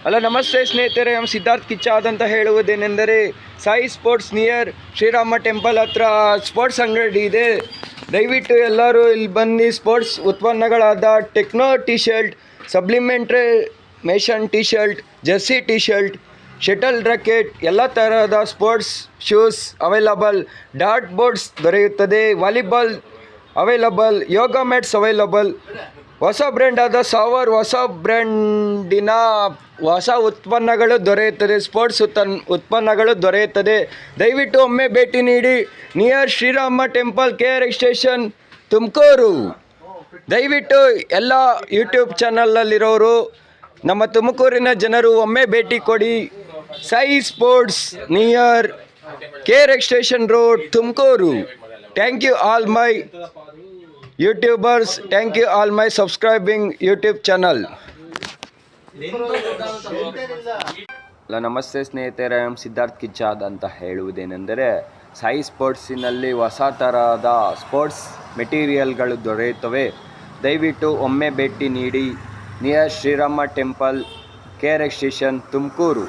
Hello ನಮಸ್ತೆ ಸ್ನೇಹಿತರೆ, ನಮ್ಮ ಸಿದ್ಧಾರ್ಥ್ ಕಿಚ್ಚಾದ್ ಅಂತ ಹೇಳುವುದೇನೆಂದರೆ Sai sports near Sriram temple ಹತ್ರ ಸ್ಪೋರ್ಟ್ಸ್ ಅಂಗಡಿ ಇದೆ. ದಯವಿಟ್ಟು ಎಲ್ಲರೂ ಇಲ್ಲಿ ಬಂದು ಸ್ಪೋರ್ಟ್ಸ್ ಉತ್ಪನ್ನಗಳಾದ techno T shirt, sublimation T shirt, jersey T shirt, shuttle racket, ಎಲ್ಲ ತರಹದ sports shoes available, dart boards ದೊರೆಯುತ್ತದೆ, volleyball available, yoga mats available, ಹೊಸ ಬ್ರ್ಯಾಂಡ್ ಆದ ಸಾವರ್, ಹೊಸ ಬ್ರ್ಯಾಂಡಿನ ಹೊಸ ಉತ್ಪನ್ನಗಳು ದೊರೆಯುತ್ತದೆ, ಸ್ಪೋರ್ಟ್ಸ್ ಉತ್ಪನ್ನಗಳು ದೊರೆಯುತ್ತದೆ. ದಯವಿಟ್ಟು ಒಮ್ಮೆ ಭೇಟಿ ನೀಡಿ. Near Sriram temple, KRX station, Tumakuru. ದಯವಿಟ್ಟು ಎಲ್ಲ ಯೂಟ್ಯೂಬ್ ಚಾನಲಲ್ಲಿರೋರು, ನಮ್ಮ ತುಮಕೂರಿನ ಜನರು ಒಮ್ಮೆ ಭೇಟಿ ಕೊಡಿ. Sai sports near KRX station road, Tumakuru. Thank you all my YouTubers, thank you all my subscribing YouTube channel. ನಮಸ್ತೆ ಸ್ನೇಹಿತರೆ, ಸಿದ್ಧಾರ್ಥ್ ಕಿಚ್ಚಾದ್ ಅಂತ ಹೇಳುವುದೇನೆಂದರೆ ಸಾಯಿ ಸ್ಪೋರ್ಟ್ಸಿನಲ್ಲಿ ಹೊಸ ತರಹದ ಸ್ಪೋರ್ಟ್ಸ್ ಮೆಟೀರಿಯಲ್ಗಳು ದೊರೆಯುತ್ತವೆ. ದಯವಿಟ್ಟು ಒಮ್ಮೆ ಭೇಟಿ ನೀಡಿ. Near Sriram temple, KRX station, Tumakuru.